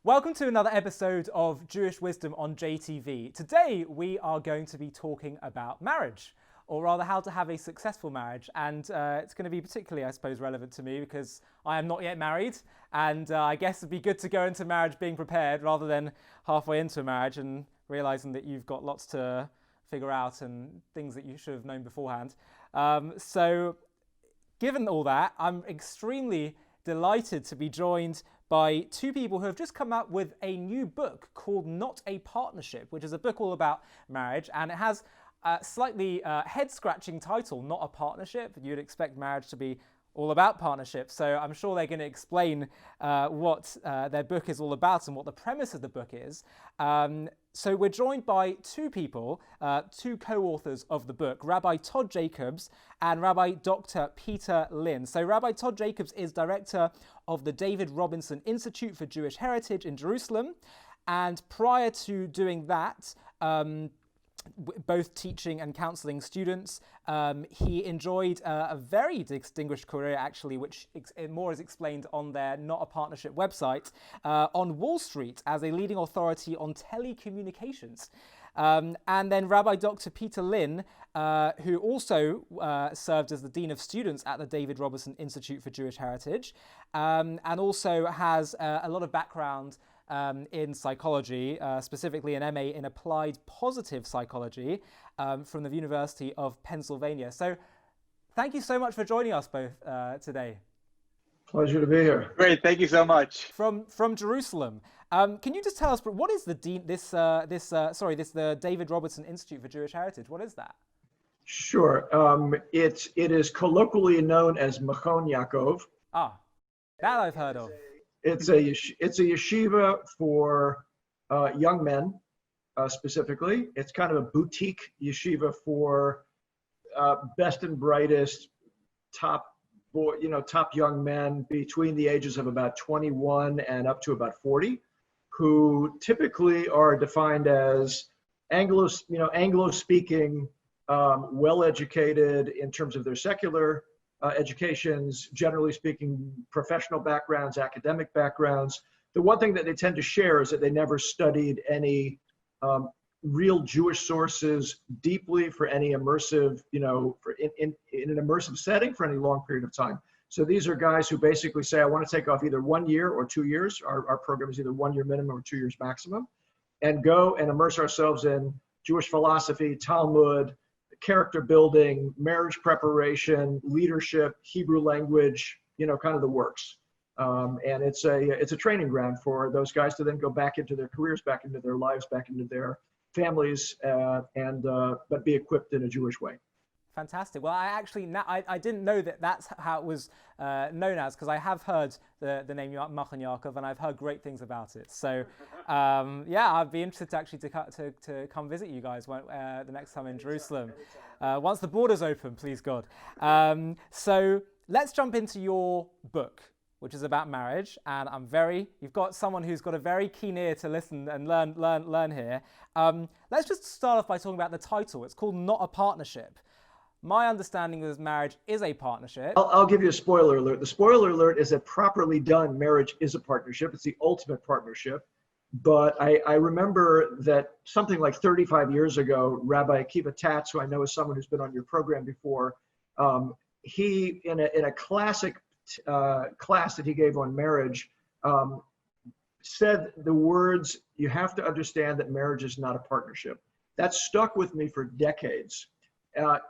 Welcome to another episode of Jewish Wisdom on JTV. Today we are going to be talking about marriage, or rather how to have a successful marriage. And it's going to be particularly, I suppose, relevant to me because I am not yet married. And I guess it'd be good to go into marriage being prepared rather than halfway into a marriage and realizing that you've got lots to figure out and things that you should have known beforehand. So given all that, I'm extremely delighted to be joined by two people who have just come out with a new book called Not a Partnership, which is a book all about marriage, and it has a slightly head-scratching title, Not a Partnership. You'd expect marriage to be all about partnership, so I'm sure they're going to explain what their book is all about and what the premise of the book is. So we're joined by two people, two co-authors of the book, Rabbi Todd Jacobs and Rabbi Dr. Peter Lynn. So Rabbi Todd Jacobs is director of the David Robertson Institute for Jewish Heritage in Jerusalem, and prior to doing that, both teaching and counselling students. He enjoyed a very distinguished career, actually, which more is explained on their Not a Partnership website, on Wall Street as a leading authority on telecommunications. And then Rabbi Dr. Peter Lynn, who also served as the Dean of Students at the David Robertson Institute for Jewish Heritage, and also has a lot of background in psychology, specifically an MA in Applied Positive Psychology from the University of Pennsylvania. So thank you so much for joining us both today. Pleasure to be here. Great, thank you so much. From Jerusalem. Can you just tell us, what is the the David Robertson Institute for Jewish Heritage? What is that? Sure. It is colloquially known as Machon Yaakov. Ah, that I've heard of. It's a yeshiva for young men, specifically. It's kind of a boutique yeshiva for best and brightest, top young men between the ages of about 21 and up to about 40, who typically are defined as Anglo-speaking, well-educated in terms of their secular educations, generally speaking, professional backgrounds, academic backgrounds. The one thing that they tend to share is that they never studied any real Jewish sources deeply for any immersive, in an immersive setting for any long period of time. So these are guys who basically say, I want to take off either 1 year or 2 years. Our program is either 1 year minimum or 2 years maximum, and go and immerse ourselves in Jewish philosophy, Talmud, character building, marriage preparation, leadership, Hebrew language, kind of the works. And it's a training ground for those guys to then go back into their careers, back into their lives, back into their families, but be equipped in a Jewish way. Fantastic. Well, I didn't know that that's how it was known as, because I have heard the name Machon Yaakov, and I've heard great things about it. So, I'd be interested to come visit you guys the next time in Jerusalem, once the borders open, please God. So let's jump into your book, which is about marriage, and you've got someone who's got a very keen ear to listen and learn here. Let's just start off by talking about the title. It's called Not a Partnership. My understanding is marriage is a partnership. I'll give you a spoiler alert. The spoiler alert is that properly done, marriage is a partnership. It's the ultimate partnership. But I remember that something like 35 years ago, Rabbi Akiva Tatz, who I know is someone who's been on your program before, he, in a classic class that he gave on marriage, said the words, "You have to understand that marriage is not a partnership." That stuck with me for decades.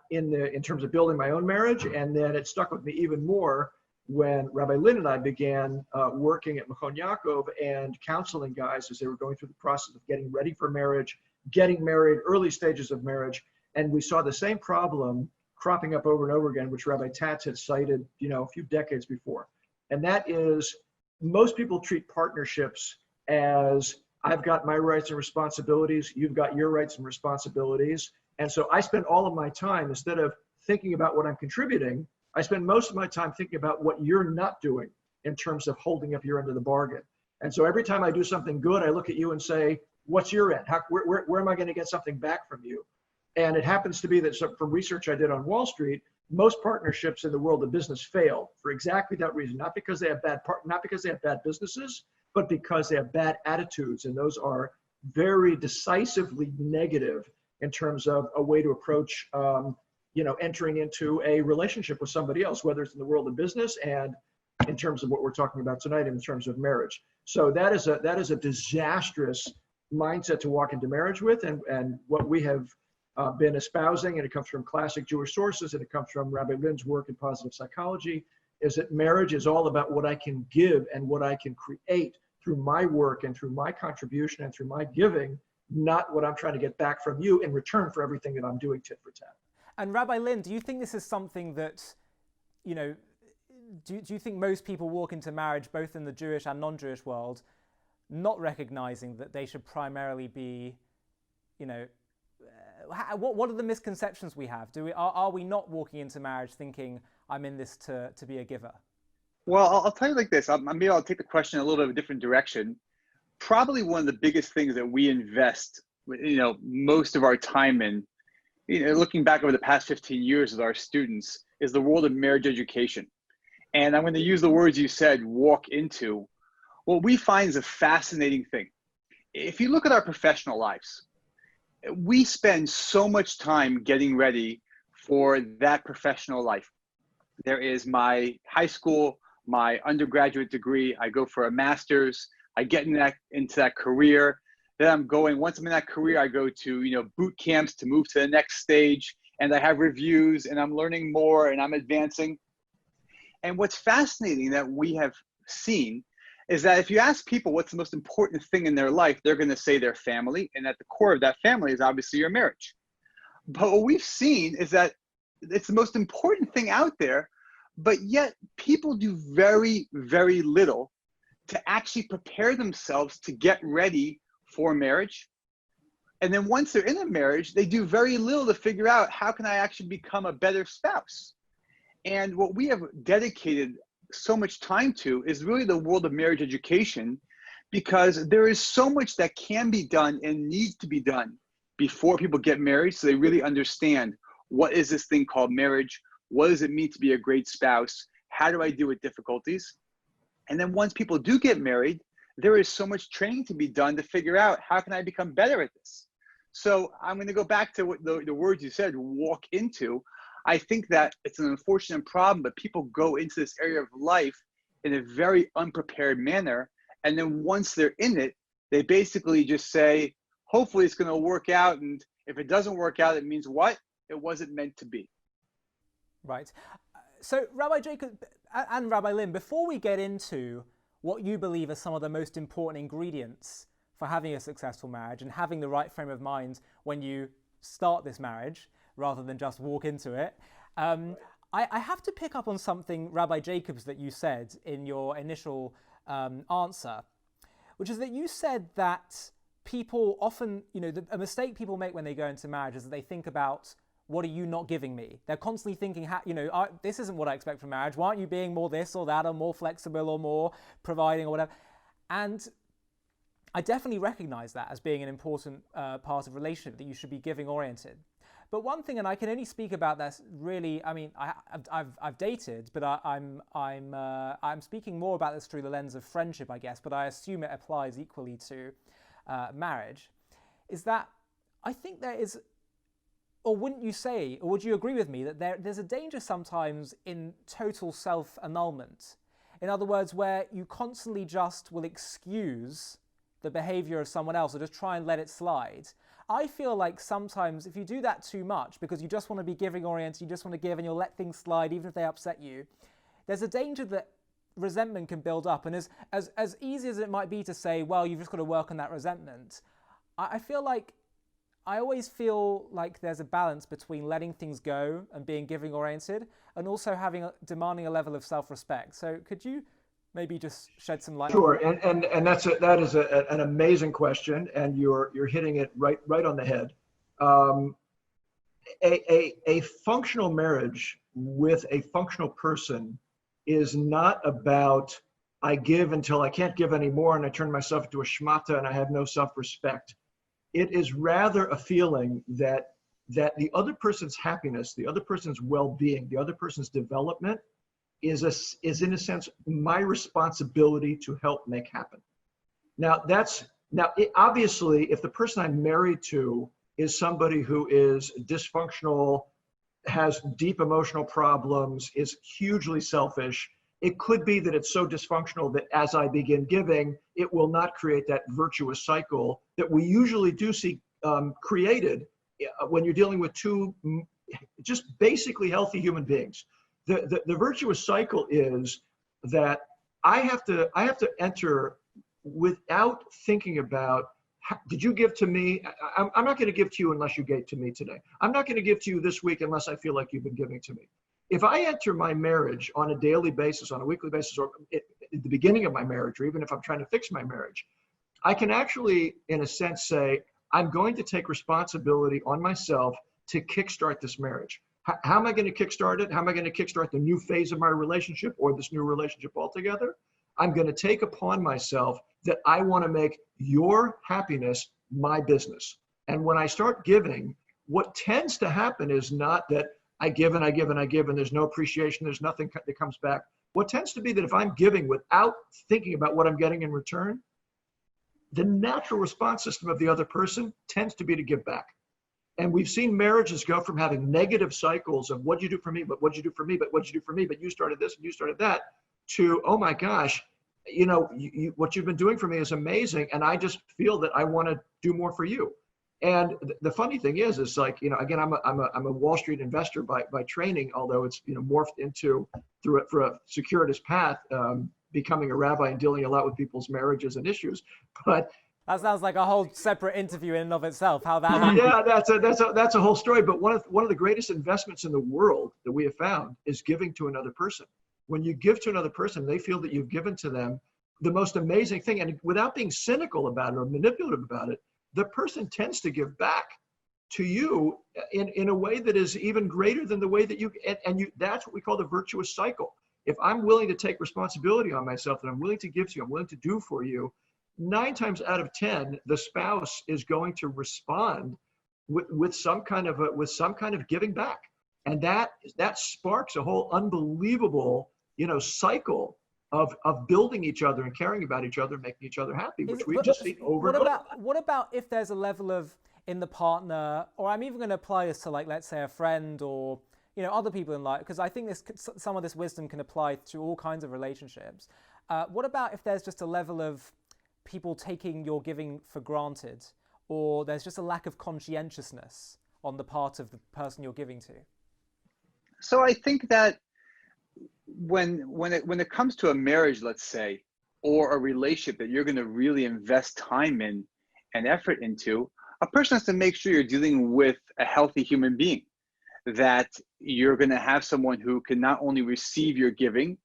In terms of building my own marriage, and then it stuck with me even more when Rabbi Lynn and I began working at Machon Yaakov and counseling guys as they were going through the process of getting ready for marriage, getting married, early stages of marriage, and we saw the same problem cropping up over and over again, which Rabbi Tatz had cited, a few decades before, and that is most people treat partnerships as I've got my rights and responsibilities, you've got your rights and responsibilities. And so I spend all of my time, instead of thinking about what I'm contributing, I spend most of my time thinking about what you're not doing in terms of holding up your end of the bargain. And so every time I do something good, I look at you and say, what's your end? Where am I going to get something back from you? And it happens to be that from research I did on Wall Street, most partnerships in the world of business fail for exactly that reason. Not because they have bad businesses, but because they have bad attitudes, and those are very decisively negative in terms of a way to approach, entering into a relationship with somebody else, whether it's in the world of business and in terms of what we're talking about tonight, in terms of marriage. So that is a disastrous mindset to walk into marriage with, and what we have been espousing, and it comes from classic Jewish sources, and it comes from Rabbi Lynn's work in positive psychology, is that marriage is all about what I can give and what I can create through my work and through my contribution and through my giving, not what I'm trying to get back from you in return for everything that I'm doing tit for tat. And Rabbi Lynn, do you think this is something that, do you think most people walk into marriage, both in the Jewish and non-Jewish world, not recognizing that they should primarily be, what are the misconceptions we have? Are we not walking into marriage thinking, I'm in this to be a giver? Well, I'll tell you like this. Maybe I'll take the question a little bit of a different direction. Probably one of the biggest things that we invest, most of our time in, looking back over the past 15 years with our students, is the world of marriage education. And I'm going to use the words you said, walk into. What we find is a fascinating thing. If you look at our professional lives, we spend so much time getting ready for that professional life. There is my high school, my undergraduate degree, I go for a master's, I get into that career. Then once I'm in that career, I go to, boot camps to move to the next stage, and I have reviews, and I'm learning more, and I'm advancing. And what's fascinating that we have seen is that if you ask people what's the most important thing in their life, they're going to say their family. And at the core of that family is obviously your marriage. But what we've seen is that it's the most important thing out there, but yet people do very, very little to actually prepare themselves to get ready for marriage. And then once they're in a marriage, they do very little to figure out, how can I actually become a better spouse? And what we have dedicated so much time to is really the world of marriage education, because there is so much that can be done and needs to be done before people get married, so they really understand, what is this thing called marriage? What does it mean to be a great spouse? How do I deal with difficulties? And then once people do get married, there is so much training to be done to figure out, how can I become better at this? So I'm going to go back to what the words you said, walk into. I think that it's an unfortunate problem, but people go into this area of life in a very unprepared manner. And then once they're in it, they basically just say, hopefully it's going to work out. And if it doesn't work out, it means what? It wasn't meant to be. Right. So Rabbi Jacob and Rabbi Lynn, before we get into what you believe are some of the most important ingredients for having a successful marriage and having the right frame of mind when you start this marriage, rather than just walk into it, I have to pick up on something, Rabbi Jacobs, that you said in your initial answer, which is that you said that people often, a mistake people make when they go into marriage is that they think about, what are you not giving me? They're constantly thinking, this isn't what I expect from marriage. Why aren't you being more this or that, or more flexible, or more providing, or whatever? And I definitely recognize that as being an important part of relationship, that you should be giving oriented. But one thing, and I can only speak about this really, I've dated, but I'm speaking more about this through the lens of friendship, I guess, but I assume it applies equally to marriage, is that I think there is, or wouldn't you say, or would you agree with me, that there's a danger sometimes in total self-annulment? In other words, where you constantly just will excuse the behavior of someone else or just try and let it slide. I feel like sometimes if you do that too much, because you just want to be giving oriented, you just want to give and you'll let things slide even if they upset you, there's a danger that resentment can build up. And as easy as it might be to say, well, you've just got to work on that resentment, I always feel like there's a balance between letting things go and being giving oriented, and also demanding a level of self-respect. So could you maybe just shed some light? Sure, and that is an amazing question, and you're hitting it right on the head. A functional marriage with a functional person is not about, I give until I can't give anymore and I turn myself into a shmata and I have no self-respect. It is rather a feeling that the other person's happiness, the other person's well-being, the other person's development is in a sense my responsibility to help make happen. Obviously, if the person I'm married to is somebody who is dysfunctional, has deep emotional problems, is hugely selfish, it could be that it's so dysfunctional that as I begin giving, it will not create that virtuous cycle that we usually do see created when you're dealing with two just basically healthy human beings. The virtuous cycle is that I have to enter without thinking about, did you give to me? I'm not going to give to you unless you gave to me today. I'm not going to give to you this week unless I feel like you've been giving to me. If I enter my marriage on a daily basis, on a weekly basis, or at the beginning of my marriage, or even if I'm trying to fix my marriage, I can actually, in a sense, say, I'm going to take responsibility on myself to kickstart this marriage. How am I going to kickstart it? How am I going to kickstart the new phase of my relationship or this new relationship altogether? I'm going to take upon myself that I want to make your happiness my business. And when I start giving, what tends to happen is not that I give and I give and I give and there's no appreciation, there's nothing that comes back. What tends to be that if I'm giving without thinking about what I'm getting in return, the natural response system of the other person tends to be to give back. And we've seen marriages go from having negative cycles of what'd you do for me, but what'd you do for me, but what'd you do for me, but you started this and you started that, to, oh my gosh, what you've been doing for me is amazing. And I just feel that I want to do more for you. And the funny thing is like, again, I'm a Wall Street investor by training, although it's, morphed into for a circuitous path, becoming a rabbi and dealing a lot with people's marriages and issues. But that sounds like a whole separate interview in and of itself, how that happened. Yeah, that's a whole story. But one of the greatest investments in the world that we have found is giving to another person. When you give to another person, they feel that you've given to them the most amazing thing. And without being cynical about it or manipulative about it, the person tends to give back to you in a way that is even greater than the way that that's what we call the virtuous cycle. If I'm willing to take responsibility on myself and I'm willing to give to you, I'm willing to do for you, 9 times out of 10, the spouse is going to respond with some kind of giving back. And that sparks a whole unbelievable, cycle of building each other and caring about each other, making each other happy, which we've just seen over and over. What about if there's a level of, in the partner, or I'm even going to apply this to, like, let's say a friend or, other people in life, because I think some of this wisdom can apply to all kinds of relationships. What about if there's just a level of people taking your giving for granted, or there's just a lack of conscientiousness on the part of the person you're giving to? So I think that when it comes to a marriage, let's say, or a relationship that you're going to really invest time in and effort into, a person has to make sure you're dealing with a healthy human being, that you're going to have someone who can not only receive your giving,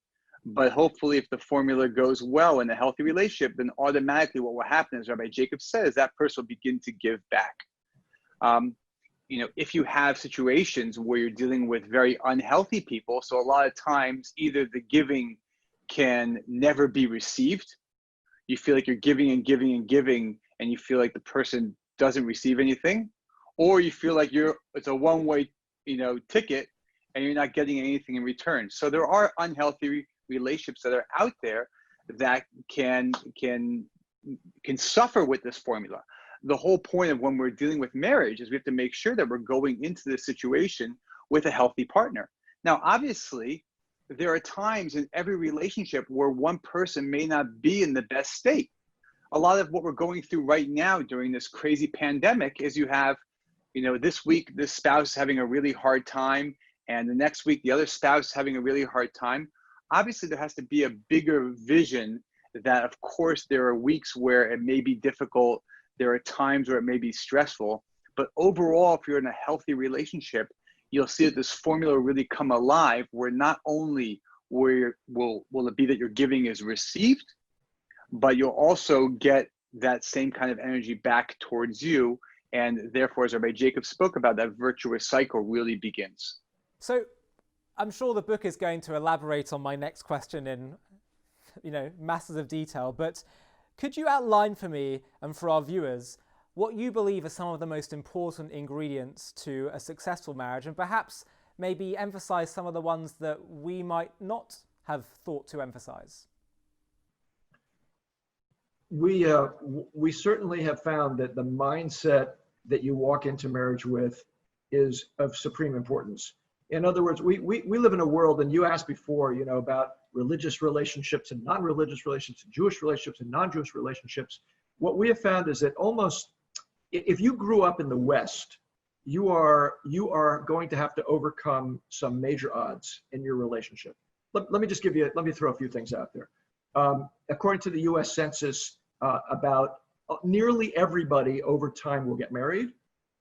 but hopefully if the formula goes well in a healthy relationship, then automatically what will happen, as Rabbi Jacob says, that person will begin to give back. If you have situations where you're dealing with very unhealthy people, so a lot of times either the giving can never be received, you feel like you're giving and giving and giving, and you feel like the person doesn't receive anything, or you feel like it's a one-way, ticket, and you're not getting anything in return. So there are unhealthy relationships that are out there that can suffer with this formula. The whole point of when we're dealing with marriage is we have to make sure that we're going into this situation with a healthy partner. Now, obviously, there are times in every relationship where one person may not be in the best state. A lot of what we're going through right now during this crazy pandemic is you have, this week, this spouse is having a really hard time, and the next week, the other spouse is having a really hard time. Obviously, there has to be a bigger vision that, of course, there are weeks where it may be difficult. There are times where it may be stressful. But overall, if you're in a healthy relationship, you'll see that this formula really come alive, where not only will it be that your giving is received, but you'll also get that same kind of energy back towards you. And therefore, as Rabbi Jacob spoke about, that virtuous cycle really begins. So I'm sure the book is going to elaborate on my next question in, masses of detail, but could you outline for me and for our viewers what you believe are some of the most important ingredients to a successful marriage, and perhaps maybe emphasize some of the ones that we might not have thought to emphasize? we certainly have found that the mindset that you walk into marriage with is of supreme importance. In other words, we live in a world, and you asked before, about religious relationships and non-religious relationships, Jewish relationships and non-Jewish relationships. What we have found is that almost, if you grew up in the West, you are going to have to overcome some major odds in your relationship. Let me throw a few things out there. According to the US Census, about nearly everybody over time will get married,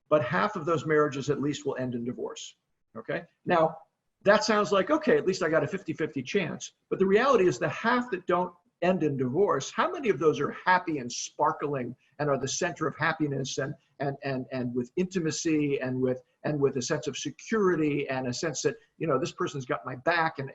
but half of those marriages at least will end in divorce. Okay. Now, that sounds like, okay, at least I got a 50-50 chance. But the reality is the half that don't end in divorce, how many of those are happy and sparkling and are the center of happiness and with intimacy and with a sense of security and a sense that, this person's got my back and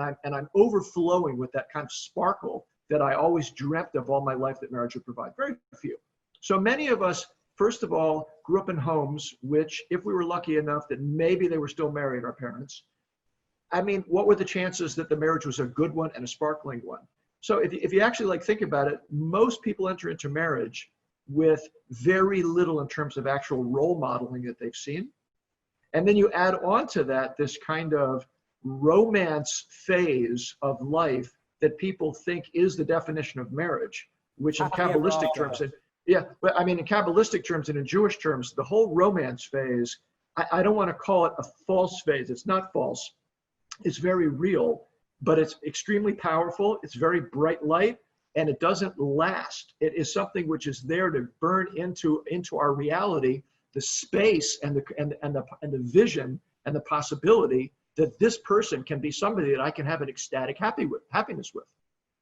I'm overflowing with that kind of sparkle that I always dreamt of all my life that marriage would provide? Very few. So many of us, first of all, grew up in homes which, if we were lucky enough that maybe they were still married, our parents, what were the chances that the marriage was a good one and a sparkling one? So if you actually think about it, most people enter into marriage with very little in terms of actual role modeling that they've seen. And then you add on to that this kind of romance phase of life that people think is the definition of marriage, which in Kabbalistic terms, in Kabbalistic terms and in Jewish terms, the whole romance phase, I don't want to call it a false phase. It's not false. It's very real, but it's extremely powerful. It's very bright light, and it doesn't last. It is something which is there to burn into our reality, the space and the vision and the possibility that this person can be somebody that I can have an ecstatic happiness with.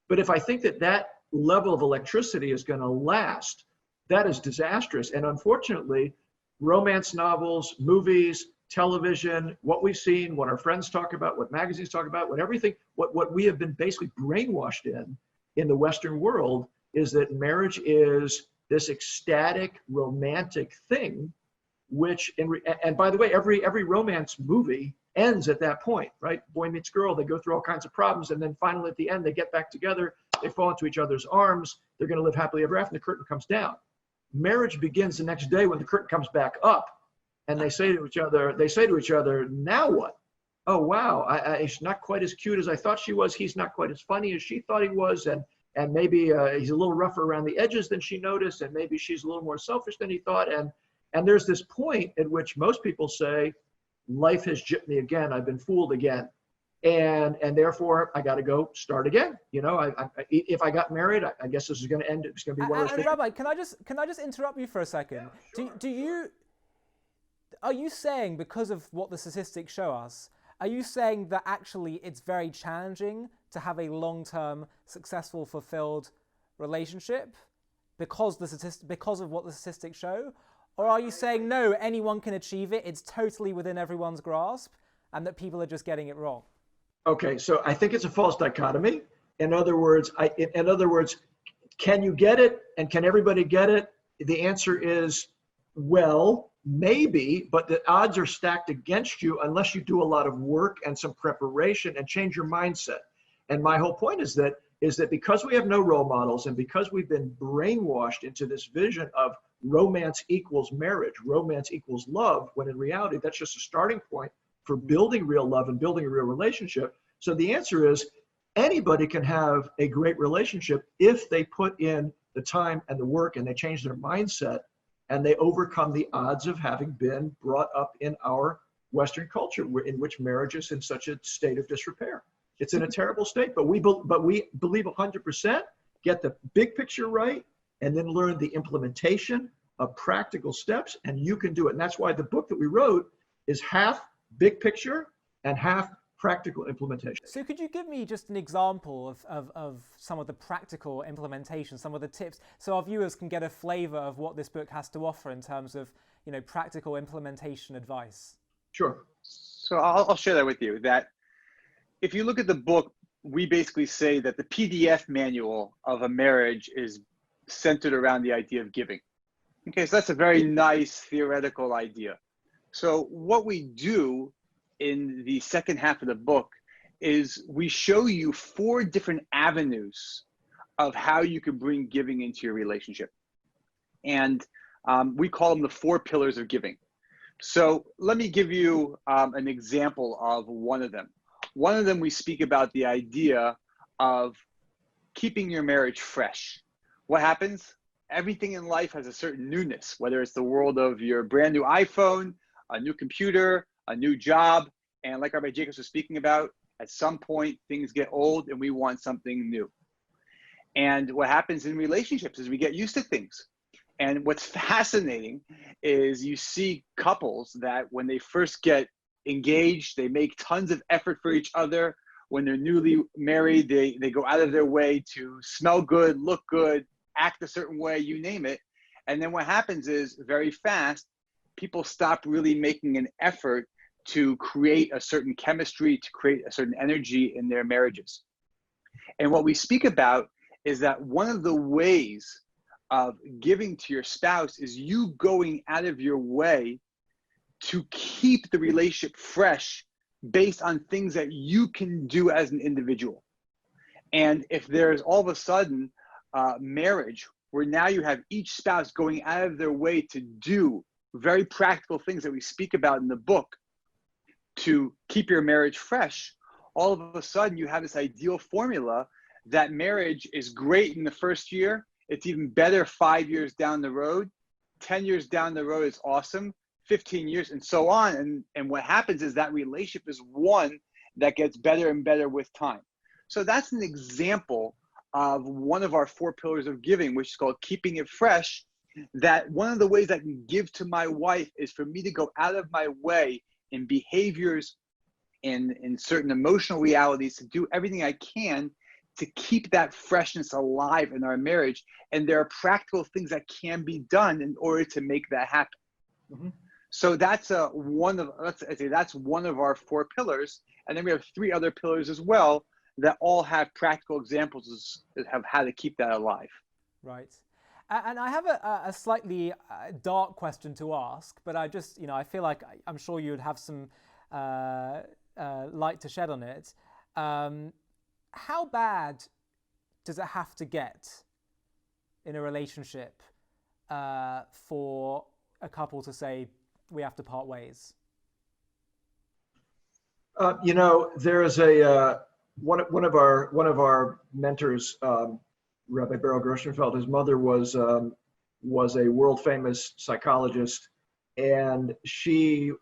But if I think that level of electricity is going to last, that is disastrous. And unfortunately, romance novels, movies, television, what we've seen, what our friends talk about, what magazines talk about, what we have been basically brainwashed in the Western world is that marriage is this ecstatic, romantic thing, which, and by the way, every romance movie ends at that point, right? Boy meets girl, they go through all kinds of problems, and then finally at the end, they get back together, they fall into each other's arms, they're going to live happily ever after, and the curtain comes down. Marriage begins the next day when the curtain comes back up, and they say to each other, now what? Oh, wow, she's not quite as cute as I thought she was. He's not quite as funny as she thought he was. And maybe he's a little rougher around the edges than she noticed. And maybe she's a little more selfish than he thought. And there's this point at which most people say, life has gypped me again. I've been fooled again. And therefore, I got to go start again. If I got married, I guess this is going to end. It's going to be one of those things. Rabbi, can I just interrupt you for a second? Yeah, sure. Are you saying, because of what the statistics show us, are you saying that actually it's very challenging to have a long-term, successful, fulfilled relationship because of what the statistics show? Or are you saying, no, anyone can achieve it, it's totally within everyone's grasp, and that people are just getting it wrong? Okay, so I think it's a false dichotomy. In other words, can you get it and can everybody get it? The answer is, well, maybe, but the odds are stacked against you unless you do a lot of work and some preparation and change your mindset. And my whole point is that because we have no role models and because we've been brainwashed into this vision of romance equals marriage, romance equals love, when in reality, that's just a starting point for building real love and building a real relationship. So the answer is anybody can have a great relationship if they put in the time and the work and they change their mindset and they overcome the odds of having been brought up in our Western culture in which marriage is in such a state of disrepair. It's in a terrible state, but we believe 100%, get the big picture right, and then learn the implementation of practical steps, and you can do it. And that's why the book that we wrote is half big picture and half practical implementation. So could you give me just an example of some of the practical implementation, some of the tips, so our viewers can get a flavor of what this book has to offer in terms of, practical implementation advice? Sure. So I'll share that with you. That if you look at the book, we basically say that the PDF manual of a marriage is centered around the idea of giving. Okay, so that's a very nice theoretical idea. So what we do in the second half of the book is we show you 4 different avenues of how you can bring giving into your relationship. And we call them the 4 pillars of giving. So let me give you an example of one of them. One of them, we speak about the idea of keeping your marriage fresh. What happens? Everything in life has a certain newness, whether it's the world of your brand new iPhone, a new computer, a new job. And like Rabbi Jacobs was speaking about, at some point things get old and we want something new. And what happens in relationships is we get used to things. And what's fascinating is you see couples that when they first get engaged, they make tons of effort for each other. When they're newly married, they go out of their way to smell good, look good, act a certain way, you name it. And then what happens is very fast, people stop really making an effort to create a certain chemistry, to create a certain energy in their marriages. And what we speak about is that one of the ways of giving to your spouse is you going out of your way to keep the relationship fresh based on things that you can do as an individual. And if there's all of a sudden marriage where now you have each spouse going out of their way to do very practical things that we speak about in the book to keep your marriage fresh, all of a sudden you have this ideal formula that marriage is great in the first year. It's even better 5 years down the road. 10 years down the road is awesome. 15 years and so on. And what happens is that relationship is one that gets better and better with time. So that's an example of one of our 4 pillars of giving, which is called keeping it fresh. That one of the ways I can give to my wife is for me to go out of my way in behaviors, in certain emotional realities, to do everything I can to keep that freshness alive in our marriage. And there are practical things that can be done in order to make that happen. Mm-hmm. So that's one of our 4 pillars. And then we have 3 other pillars as well that all have practical examples of how to keep that alive. Right. And I have a slightly dark question to ask, but I just, I feel like I'm sure you would have some light to shed on it. How bad does it have to get in a relationship for a couple to say we have to part ways? There is a one of our mentors, Rabbi Beryl Gershenfeld. His mother was a world famous psychologist, and she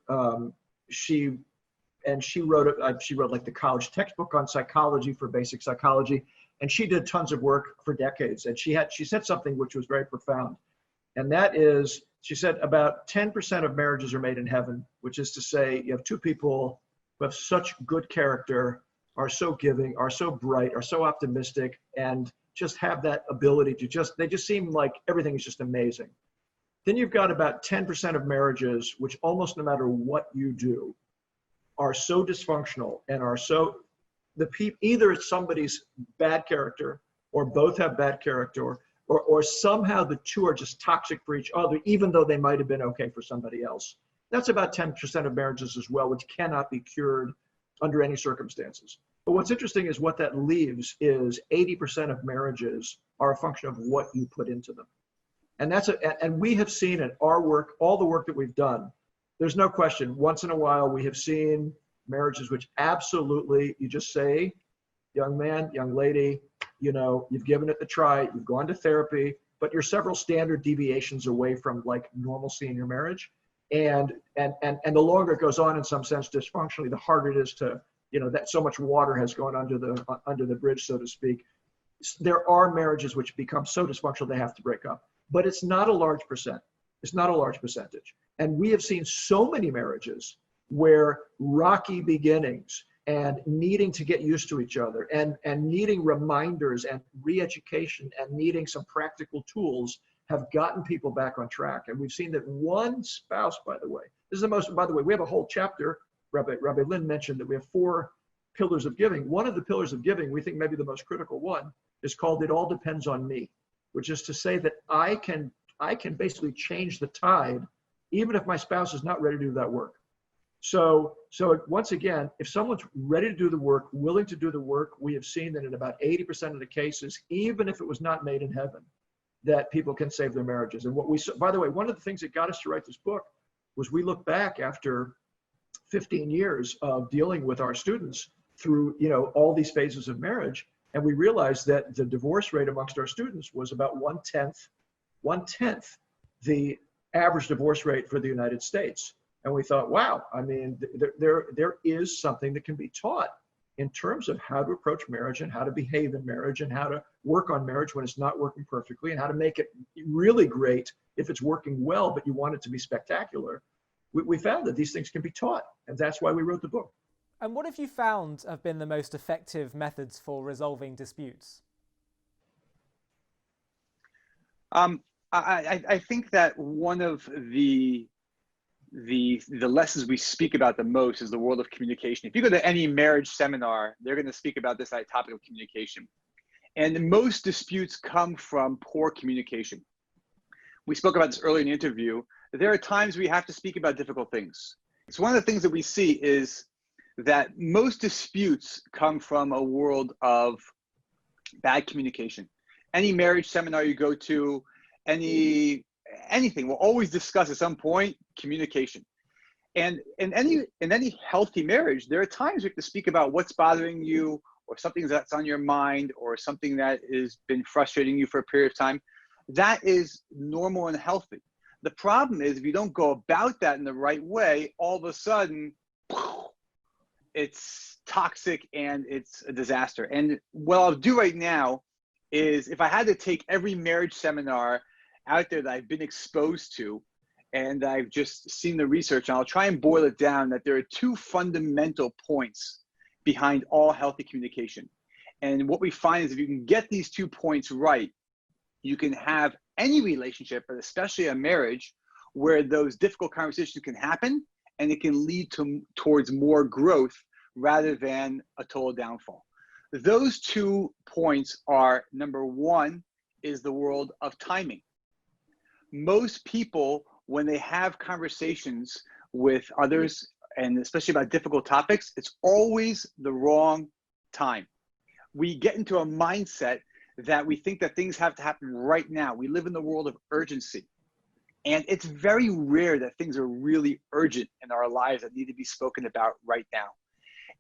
wrote like the college textbook on psychology for basic psychology, and she did tons of work for decades. And she said something which was very profound, and that is, she said about 10% of marriages are made in heaven, which is to say you have 2 people who have such good character, are so giving, are so bright, are so optimistic, and just have that ability to they just seem like everything is just amazing. Then you've got about 10% of marriages, which almost no matter what you do, are so dysfunctional and are so, either it's somebody's bad character or both have bad character, or somehow the 2 are just toxic for each other, even though they might have been okay for somebody else. That's about 10% of marriages as well, which cannot be cured under any circumstances. But what's interesting is what that leaves is 80% of marriages are a function of what you put into them. And we have seen in our work, all the work that we've done, there's no question, once in a while we have seen marriages which absolutely, you just say, young man, young lady, you've given it the try, you've gone to therapy, but you're several standard deviations away from like normalcy in your marriage. And the longer it goes on, in some sense, dysfunctionally, the harder it is to, that so much water has gone under the bridge, so to speak. There are marriages which become so dysfunctional they have to break up, but it's not a large percent. It's not a large percentage. And we have seen so many marriages where rocky beginnings and needing to get used to each other and needing reminders and re-education and needing some practical tools have gotten people back on track. And we've seen that one spouse, by the way, we have a whole chapter, Rabbi Lynn mentioned that we have 4 pillars of giving. One of the pillars of giving, we think maybe the most critical one, is called It All Depends on Me, which is to say that I can basically change the tide even if my spouse is not ready to do that work. So once again, if someone's ready to do the work, willing to do the work, we have seen that in about 80% of the cases, even if it was not made in heaven, that people can save their marriages. And what we saw, by the way, one of the things that got us to write this book was we look back after 15 years of dealing with our students through, all these phases of marriage, and we realized that the divorce rate amongst our students was about one-tenth the average divorce rate for the United States. And we thought, wow, I mean, there is something that can be taught in terms of how to approach marriage and how to behave in marriage and how to work on marriage when it's not working perfectly and how to make it really great if it's working well, but you want it to be spectacular. We found that these things can be taught, and that's why we wrote the book. And what have you found have been the most effective methods for resolving disputes? I think that one of the lessons we speak about the most is the world of communication. If you go to any marriage seminar, they're going to speak about this topic of communication. And most disputes come from poor communication. We spoke about this earlier in the interview. There are times we have to speak about difficult things. So one of the things that we see is that most disputes come from a world of bad communication. Any marriage seminar you go to, anything, we'll always discuss at some point communication. And in any healthy marriage, there are times we have to speak about what's bothering you, or something that's on your mind, or something that has been frustrating you for a period of time. That is normal and healthy. The problem is if you don't go about that in the right way, all of a sudden, it's toxic and it's a disaster. And what I'll do right now is, if I had to take every marriage seminar out there that I've been exposed to, and I've just seen the research, and I'll try and boil it down, that there are two fundamental points behind all healthy communication. And what we find is if you can get these 2 points right, you can have any relationship, but especially a marriage, where those difficult conversations can happen, and it can lead towards more growth rather than a total downfall. Those 2 points are, number one is the world of timing. Most people, when they have conversations with others, and especially about difficult topics, it's always the wrong time. We get into a mindset that we think that things have to happen right now. We live in the world of urgency. And it's very rare that things are really urgent in our lives that need to be spoken about right now.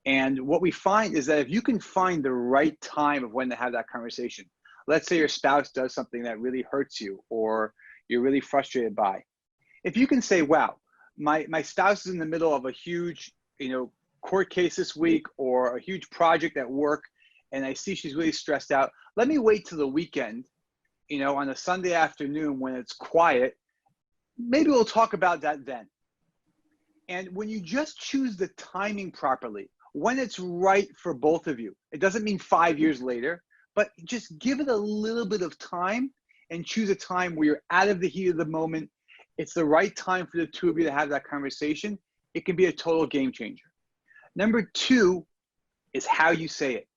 And what we find is that if you can find the right time of when to have that conversation, let's say your spouse does something that really hurts you or you're really frustrated by. If you can say, wow, my spouse is in the middle of a huge, court case this week, or a huge project at work, and I see she's really stressed out. Let me wait till the weekend, on a Sunday afternoon when it's quiet. Maybe we'll talk about that then. And when you just choose the timing properly, when it's right for both of you, it doesn't mean 5 years later, but just give it a little bit of time and choose a time where you're out of the heat of the moment. It's the right time for the two of you to have that conversation. It can be a total game changer. Number two is how you say it.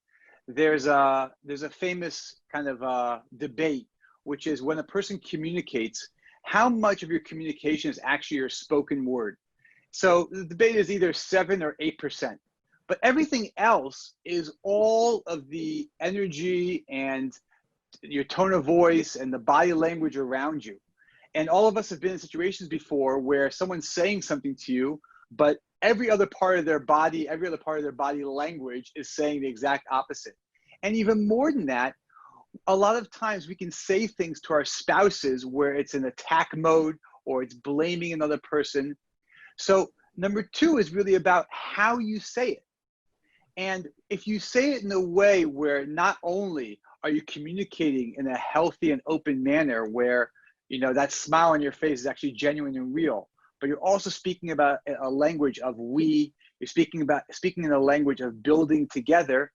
There's a famous kind of debate, which is when a person communicates, how much of your communication is actually your spoken word. So the debate is either 7 or 8%, but everything else is all of the energy and your tone of voice and the body language around you. And all of us have been in situations before where someone's saying something to you, but every other part of their body, every other part of their body language is saying the exact opposite. And even more than that, a lot of times we can say things to our spouses where it's in attack mode or it's blaming another person. So number two is really about how you say it. And if you say it in a way where not only are you communicating in a healthy and open manner where, that smile on your face is actually genuine and real, but you're also speaking about a language of we, you're speaking in a language of building together.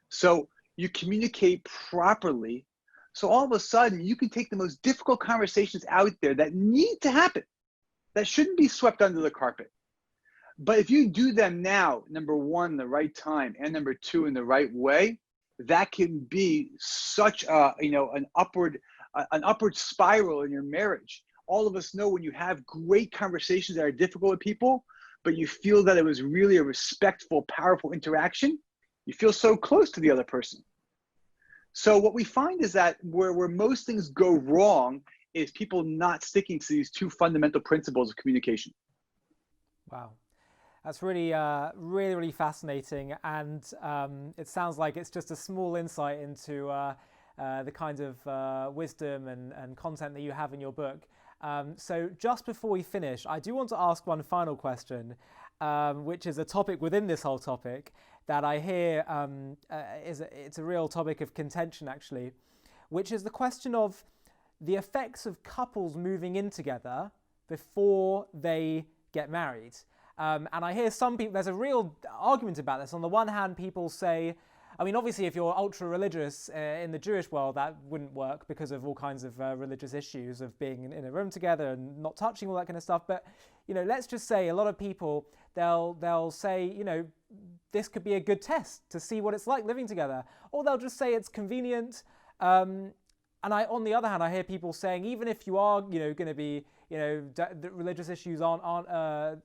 So you communicate properly. So all of a sudden you can take the most difficult conversations out there that need to happen, that shouldn't be swept under the carpet. But if you do them now, number one, the right time, and number two, in the right way, that can be such an upward spiral in your marriage. All of us know when you have great conversations that are difficult with people, but you feel that it was really a respectful, powerful interaction. You feel so close to the other person. So what we find is that where most things go wrong is people not sticking to these two fundamental principles of communication. Wow. That's really, really fascinating, and it sounds like it's just a small insight into the kind of wisdom and content that you have in your book. So just before we finish, I do want to ask one final question, which is a topic within this whole topic that I hear it's a real topic of contention, actually, which is the question of the effects of couples moving in together before they get married. And I hear some people, there's a real argument about this. On the one hand, people say, I mean, obviously, if you're ultra religious in the Jewish world, that wouldn't work because of all kinds of religious issues of being in a room together and not touching, all that kind of stuff. But, let's just say a lot of people, they'll say, this could be a good test to see what it's like living together. Or they'll just say it's convenient. And on the other hand, I hear people saying, even if you are, going to be, the religious issues aren't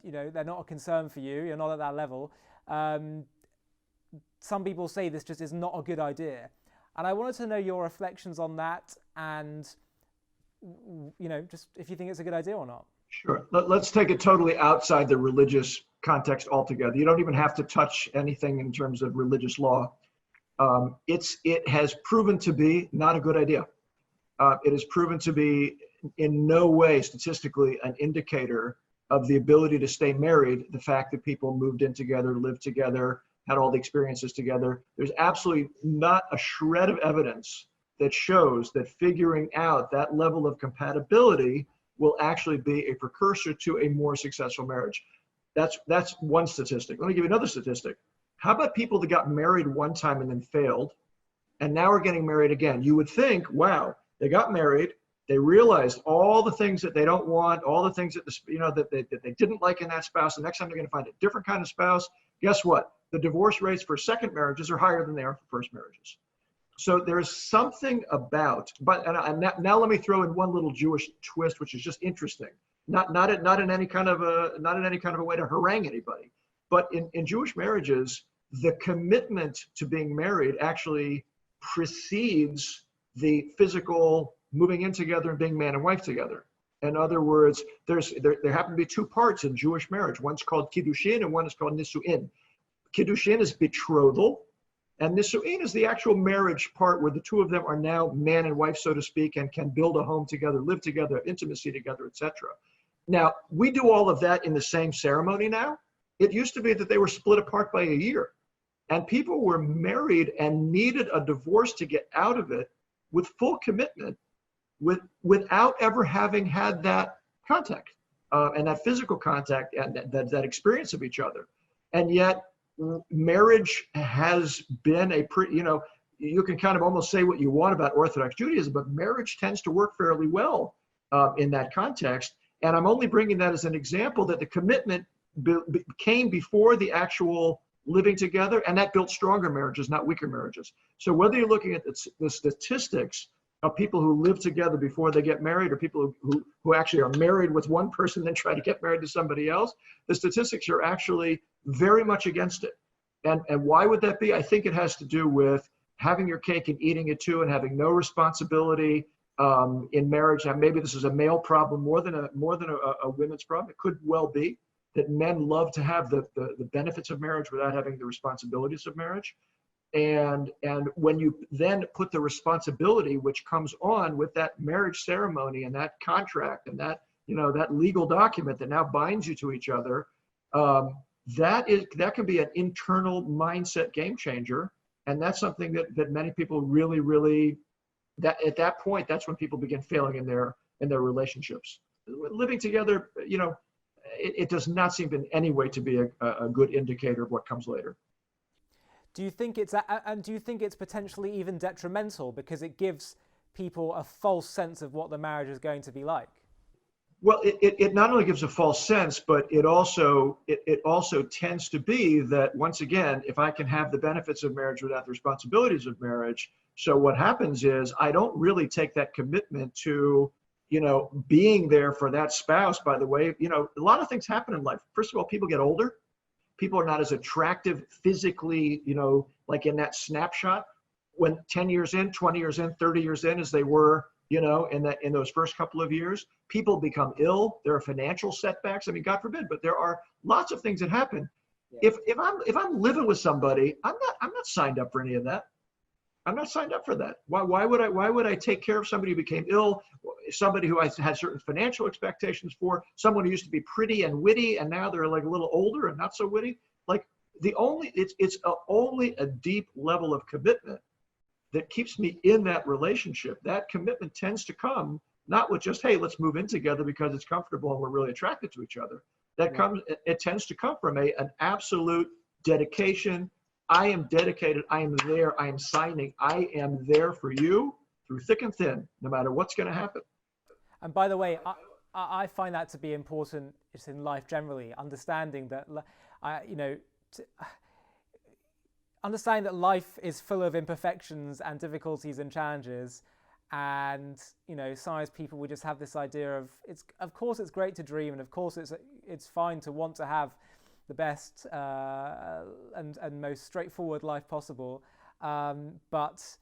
they're not a concern for you, you're not at that level. Some people say this just is not a good idea. And I wanted to know your reflections on that and, just if you think it's a good idea or not. Sure. Let's take it totally outside the religious context altogether. You don't even have to touch anything in terms of religious law. It has proven to be not a good idea. It has proven to be in no way statistically an indicator of the ability to stay married, the fact that people moved in together, lived together, had all the experiences together. There's absolutely not a shred of evidence that shows that figuring out that level of compatibility will actually be a precursor to a more successful marriage. That's one statistic. Let me give you another statistic. How about people that got married one time and then failed, and now are getting married again? You would think, wow, they got married, they realized all the things that they don't want, all the things that that they didn't like in that spouse. The next time they're going to find a different kind of spouse. Guess what? The divorce rates for second marriages are higher than they are for first marriages. So there's something about, now let me throw in one little Jewish twist, which is just interesting. Not in any kind of a way to harangue anybody, but in Jewish marriages, the commitment to being married actually precedes the physical moving in together and being man and wife together. In other words, there happen to be two parts in Jewish marriage. One's called kiddushin and one is called nisu'in. Kiddushin is betrothal, and nisu'in is the actual marriage part where the two of them are now man and wife, so to speak, and can build a home together, live together, have intimacy together, etc. Now, we do all of that in the same ceremony now. It used to be that they were split apart by a year, and people were married and needed a divorce to get out of it with full commitment, without ever having had that contact and that physical contact and that experience of each other. And yet, marriage has been you can kind of almost say what you want about Orthodox Judaism, but marriage tends to work fairly well in that context. And I'm only bringing that as an example that the commitment came before the actual living together, and that built stronger marriages, not weaker marriages. So whether you're looking at the statistics of people who live together before they get married, or people who actually are married with one person then try to get married to somebody else, the statistics are actually very much against it. And why would that be? I think it has to do with having your cake and eating it too, and having no responsibility in marriage. Now, maybe this is a male problem more than a women's problem. It could well be that men love to have the benefits of marriage without having the responsibilities of marriage. And when you then put the responsibility which comes on with that marriage ceremony and that contract and that legal document that now binds you to each other, that can be an internal mindset game changer. And that's something that many people really that at that point, that's when people begin failing in their relationships. Living together, it does not seem in any way to be a good indicator of what comes later. Do you think it's potentially even detrimental because it gives people a false sense of what the marriage is going to be like? Well, it not only gives a false sense, but it also tends to be that, once again, if I can have the benefits of marriage without the responsibilities of marriage, so what happens is I don't really take that commitment to being there for that spouse, by the way, a lot of things happen in life. First of all, people get older. People are not as attractive physically, like in that snapshot when 10 years in, 20 years in, 30 years in, as they were, in those first couple of years. People become ill. There are financial setbacks. I mean, God forbid, but there are lots of things that happen. Yeah. If I'm living with somebody, I'm not signed up for any of that. I'm not signed up for that. Why would I take care of somebody who became ill, somebody who I had certain financial expectations for, someone who used to be pretty and witty and now they're like a little older and not so witty? Like it's only a deep level of commitment that keeps me in that relationship. That commitment tends to come not with just, hey, let's move in together because it's comfortable and we're really attracted to each other. It tends to come from an absolute dedication. I am dedicated. I am there. I am signing. I am there for you through thick and thin, no matter what's going to happen. And by the way, I find that to be important just in life generally, understanding that, understanding that life is full of imperfections and difficulties and challenges. And, sometimes people, we just have this idea of, of course it's great to dream, and of course it's fine to want to have the best and most straightforward life possible, but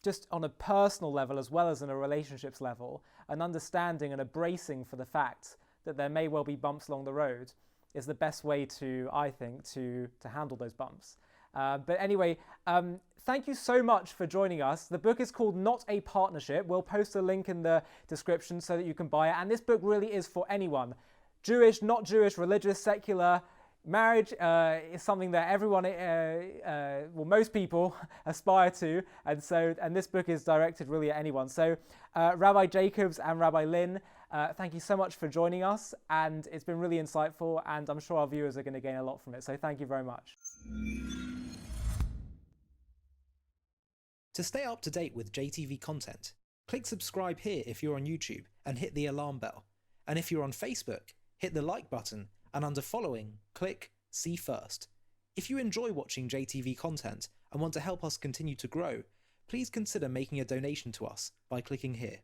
just on a personal level as well as on a relationships level, an understanding and a bracing for the fact that there may well be bumps along the road is the best way to, I think, to handle those bumps. But anyway, thank you so much for joining us. The book is called Not a Partnership. We'll post a link in the description so that you can buy it. And this book really is for anyone. Jewish, not Jewish, religious, secular. Marriage is something that everyone, most people aspire to. And this book is directed really at anyone. So Rabbi Jacobs and Rabbi Lynn, thank you so much for joining us. And it's been really insightful. And I'm sure our viewers are going to gain a lot from it. So thank you very much. To stay up to date with JTV content, click subscribe here if you're on YouTube and hit the alarm bell. And if you're on Facebook, hit the like button and under following, click see first. If you enjoy watching JTV content and want to help us continue to grow, please consider making a donation to us by clicking here.